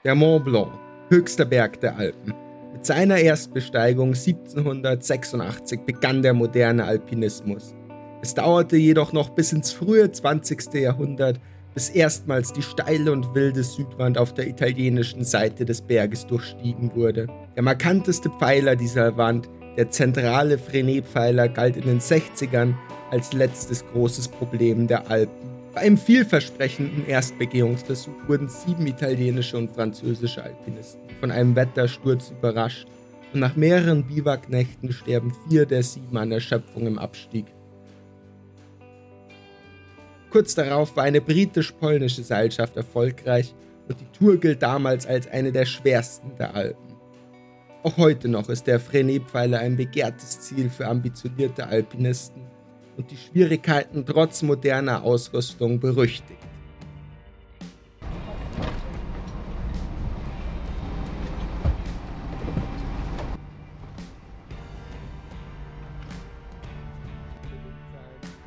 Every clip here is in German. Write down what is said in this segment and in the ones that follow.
Der Mont Blanc, höchster Berg der Alpen. Mit seiner Erstbesteigung 1786 begann der moderne Alpinismus. Es dauerte jedoch noch bis ins frühe 20. Jahrhundert, bis erstmals die steile und wilde Südwand auf der italienischen Seite des Berges durchstiegen wurde. Der markanteste Pfeiler dieser Wand, der zentrale Fresnay-Pfeiler, galt in den 60ern als letztes großes Problem der Alpen. Bei einem vielversprechenden Erstbegehungsversuch wurden 7 italienische und französische Alpinisten von einem Wettersturz überrascht und nach mehreren Biwaknächten sterben 4 der 7 an Erschöpfung im Abstieg. Kurz darauf war eine britisch-polnische Seilschaft erfolgreich und die Tour gilt damals als eine der schwersten der Alpen. Auch heute noch ist der Fresnay-Pfeiler ein begehrtes Ziel für ambitionierte Alpinisten und die Schwierigkeiten trotz moderner Ausrüstung berüchtigt.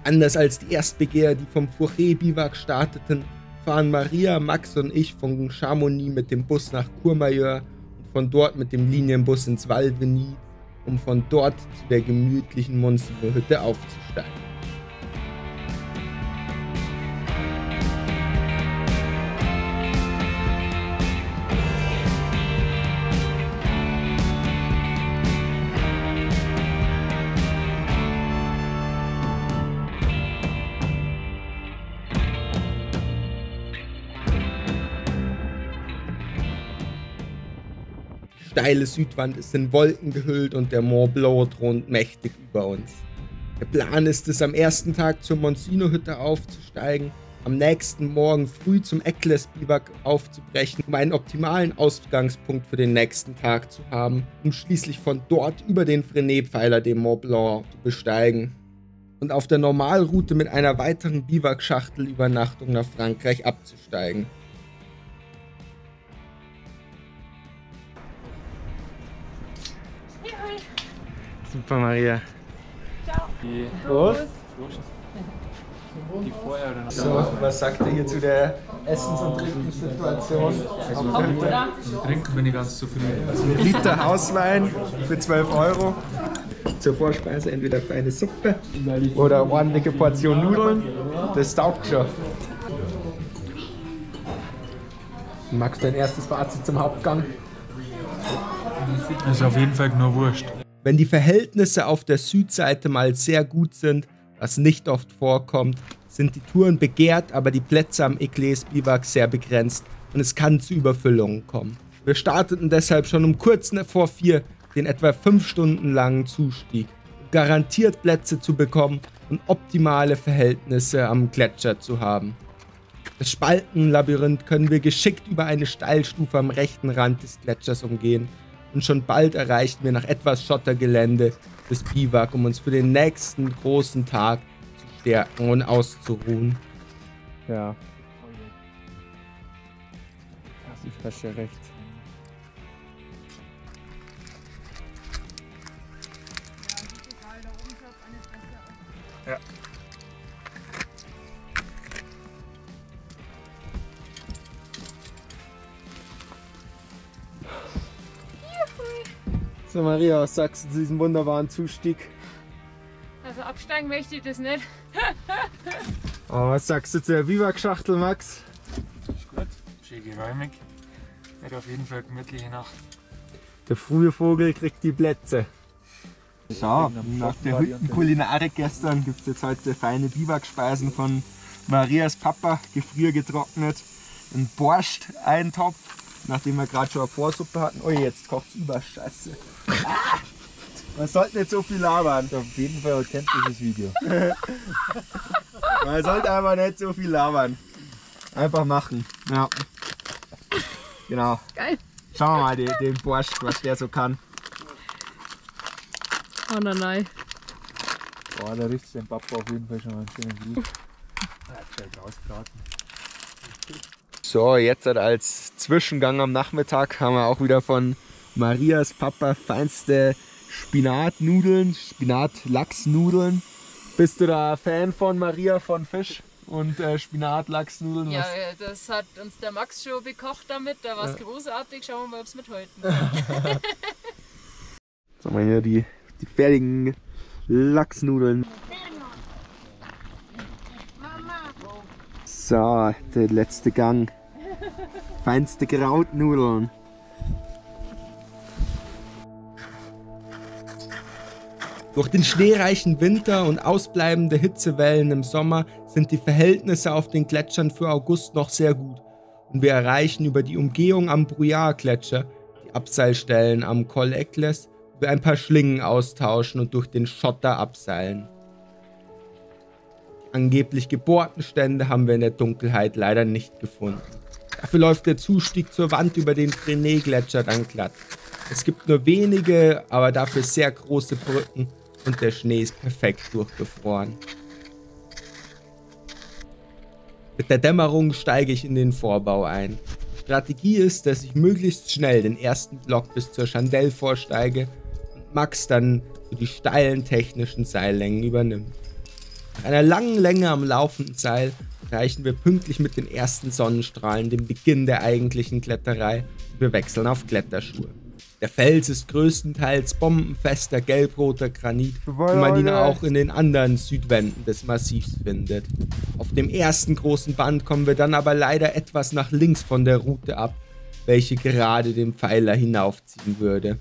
Anders als die Erstbegeher, die vom Fourré-Biwak starteten, fahren Maria, Max und ich von Chamonix mit dem Bus nach Courmayeur und von dort mit dem Linienbus ins Val Veny, um von dort zu der gemütlichen Monsignor-Hütte aufzusteigen. Die steile Südwand ist in Wolken gehüllt und der Mont Blanc thront mächtig über uns. Der Plan ist es, am ersten Tag zur Monsignor-Hütte aufzusteigen, am nächsten Morgen früh zum Eccles-Biwak aufzubrechen, um einen optimalen Ausgangspunkt für den nächsten Tag zu haben, um schließlich von dort über den Fresnay-Pfeiler den Mont Blanc zu besteigen und auf der Normalroute mit einer weiteren Biwak-Schachtelübernachtung nach Frankreich abzusteigen. Super, Maria. Ciao. Prost. So, was sagt ihr hier zu der Essens- und Trinkenssituation? Trinken bin ich ganz zufrieden. Ein Liter Hauswein für 12 €. Zur Vorspeise entweder für eine Suppe oder eine ordentliche Portion Nudeln. Das taugt schon. Max, dein erstes Fazit zum Hauptgang? Ist auf jeden Fall nur Wurst. Wenn die Verhältnisse auf der Südseite mal sehr gut sind, was nicht oft vorkommt, sind die Touren begehrt, aber die Plätze am Eccles-Biwak sehr begrenzt und es kann zu Überfüllungen kommen. Wir starteten deshalb schon um kurz vor 4 den etwa 5 Stunden langen Zustieg, um garantiert Plätze zu bekommen und optimale Verhältnisse am Gletscher zu haben. Das Spaltenlabyrinth können wir geschickt über eine Steilstufe am rechten Rand des Gletschers umgehen. Und schon bald erreichten wir nach etwas Schottergelände das Biwak, um uns für den nächsten großen Tag zu stärken und auszuruhen. Ja. Ich hast ja recht. Ja. So Maria, was sagst du zu diesem wunderbaren Zustieg? Also absteigen möchte ich das nicht. Aber was sagst du zu der Biwak-Schachtel, Max? Ist gut, schön geräumig. Wird auf jeden Fall eine gemütliche Nacht. Der frühe Vogel kriegt die Plätze. So, nach der Hüttenkulinarik gestern gibt es jetzt heute feine Biwak-Speisen von Marias Papa, gefriergetrocknet. Ein Borscht-Eintopf, nachdem wir gerade schon eine Vorsuppe hatten. Oh, jetzt kocht es über, scheiße. Ah! Man sollte nicht so viel labern. Das ist auf jeden Fall ein authentisches Video. Man sollte einfach nicht so viel labern. Einfach machen. Ja. Genau. Geil. Schauen wir mal den Borscht, was der so kann. Oh nein. Boah, da riecht sein Papa auf jeden Fall schon mal einen schönen Blut. Er hat gleich rausgebraten. So, jetzt als Zwischengang am Nachmittag haben wir auch wieder von Marias Papa feinste Spinatnudeln, Spinat-Lachsnudeln. Bist du da Fan von Maria von Fisch? und Spinat-Lachsnudeln. Ja, das hat uns der Max schon bekocht damit, da war es großartig. Schauen wir mal, ob es mithalten kann. Jetzt haben wir hier die fertigen Lachsnudeln. So, der letzte Gang. Feinste Krautnudeln. Durch den schneereichen Winter und ausbleibende Hitzewellen im Sommer sind die Verhältnisse auf den Gletschern für August noch sehr gut und wir erreichen über die Umgehung am Brouillard-Gletscher, die Abseilstellen am Col Ekles, wo wir ein paar Schlingen austauschen und durch den Schotter abseilen. Die angeblich gebohrten Stände haben wir in der Dunkelheit leider nicht gefunden. Dafür läuft der Zustieg zur Wand über den Fresnay-Gletscher dann glatt. Es gibt nur wenige, aber dafür sehr große Brücken und der Schnee ist perfekt durchgefroren. Mit der Dämmerung steige ich in den Vorbau ein. Die Strategie ist, dass ich möglichst schnell den ersten Block bis zur Chandelle vorsteige und Max dann für die steilen technischen Seillängen übernimmt. Nach einer langen Länge am laufenden Seil erreichen wir pünktlich mit den ersten Sonnenstrahlen den Beginn der eigentlichen Kletterei und wir wechseln auf Kletterschuhe. Der Fels ist größtenteils bombenfester gelbroter Granit, wie man ihn auch in den anderen Südwänden des Massivs findet. Auf dem ersten großen Band kommen wir dann aber leider etwas nach links von der Route ab, welche gerade den Pfeiler hinaufziehen würde.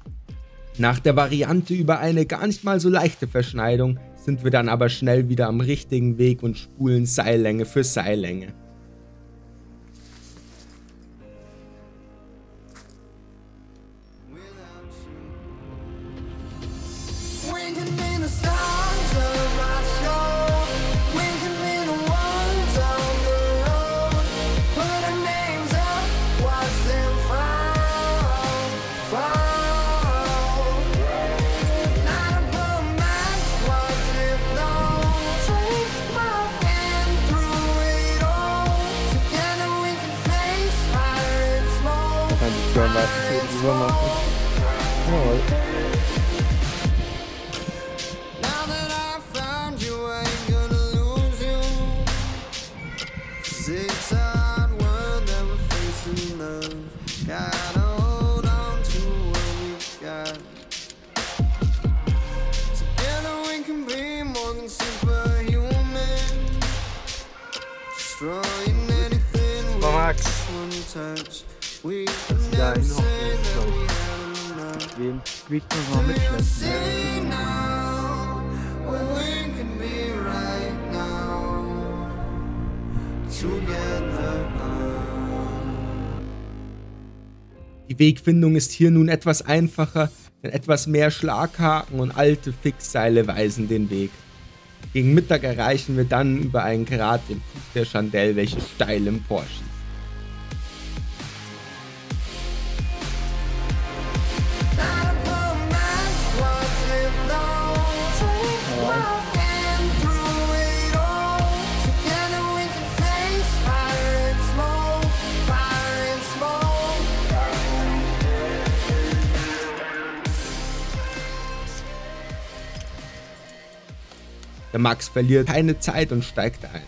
Nach der Variante über eine gar nicht mal so leichte Verschneidung sind wir dann aber schnell wieder am richtigen Weg und spulen Seillänge für Seillänge. Max. Ja, in Ordnung. Den Weg muss man mitschleppen. Die Wegfindung ist hier nun etwas einfacher, denn etwas mehr Schlaghaken und alte Fixseile weisen den Weg. Gegen Mittag erreichen wir dann über einen Grat den Fuß der Chandelle, welche steil emporschießt. Der Max verliert keine Zeit und steigt ein.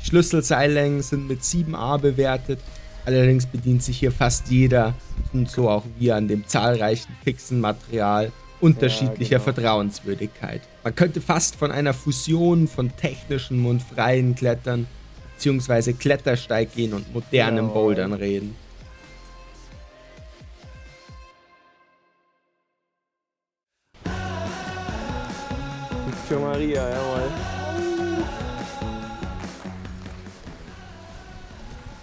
Die Schlüsselseillängen sind mit 7a bewertet, allerdings bedient sich hier fast jeder und so auch wir an dem zahlreichen fixen Material unterschiedlicher Vertrauenswürdigkeit. Man könnte fast von einer Fusion von technischem und freien Klettern bzw. Klettersteiggehen und modernem Bouldern reden. Maria, jawohl.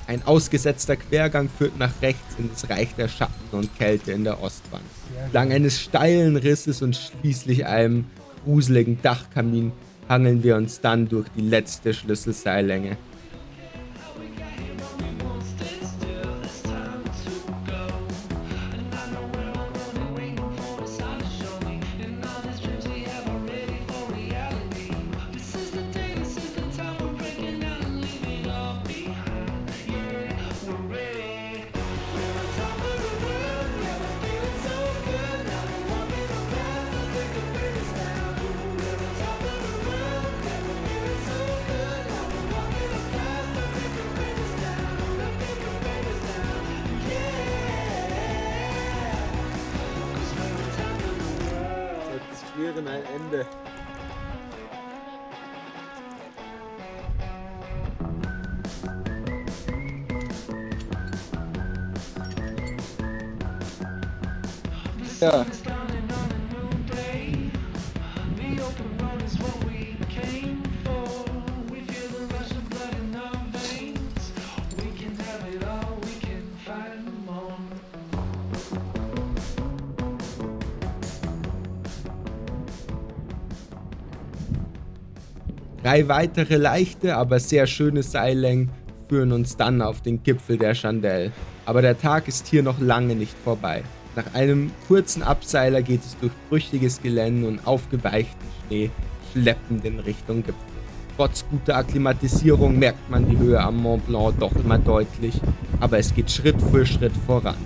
Ein ausgesetzter Quergang führt nach rechts in das Reich der Schatten und Kälte in der Ostwand. Entlang eines steilen Risses und schließlich einem gruseligen Dachkamin hangeln wir uns dann durch die letzte Schlüsselseillänge. führen ein Ende. Ja. Drei weitere leichte, aber sehr schöne Seillängen führen uns dann auf den Gipfel der Chandelle. Aber der Tag ist hier noch lange nicht vorbei. Nach einem kurzen Abseiler geht es durch brüchiges Gelände und aufgeweichten Schnee schleppend in Richtung Gipfel. Trotz guter Akklimatisierung merkt man die Höhe am Mont Blanc doch immer deutlich, aber es geht Schritt für Schritt voran.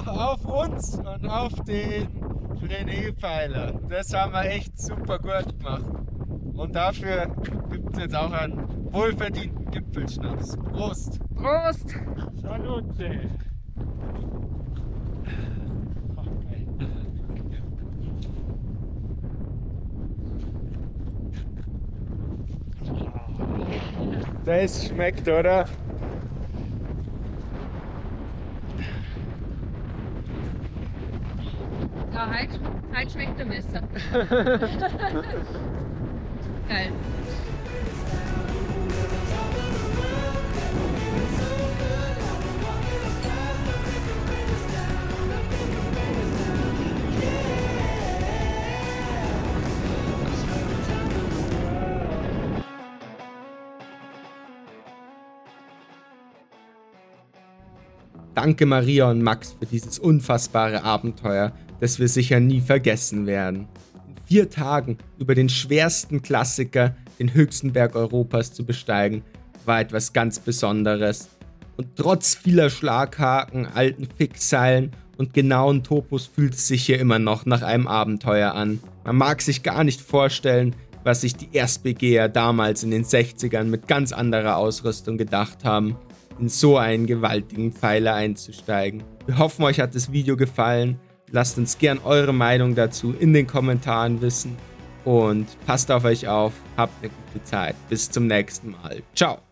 Auf uns und auf den René-Pfeiler. Das haben wir echt super gut gemacht. Und dafür gibt es jetzt auch einen wohlverdienten Gipfelschnaps. Prost! Prost! Salute! Das schmeckt, oder? Ja, heute schmeckt der Messer. Geil. Danke Maria und Max für dieses unfassbare Abenteuer, das wir sicher nie vergessen werden. In 4 Tagen über den schwersten Klassiker, den höchsten Berg Europas zu besteigen, war etwas ganz Besonderes. Und trotz vieler Schlaghaken, alten Fixseilen und genauen Topos fühlt es sich hier immer noch nach einem Abenteuer an. Man mag sich gar nicht vorstellen, was sich die Erstbegeher damals in den 60ern mit ganz anderer Ausrüstung gedacht haben, in so einen gewaltigen Pfeiler einzusteigen. Wir hoffen, euch hat das Video gefallen. Lasst uns gern eure Meinung dazu in den Kommentaren wissen. Und passt auf euch auf, habt eine gute Zeit. Bis zum nächsten Mal. Ciao!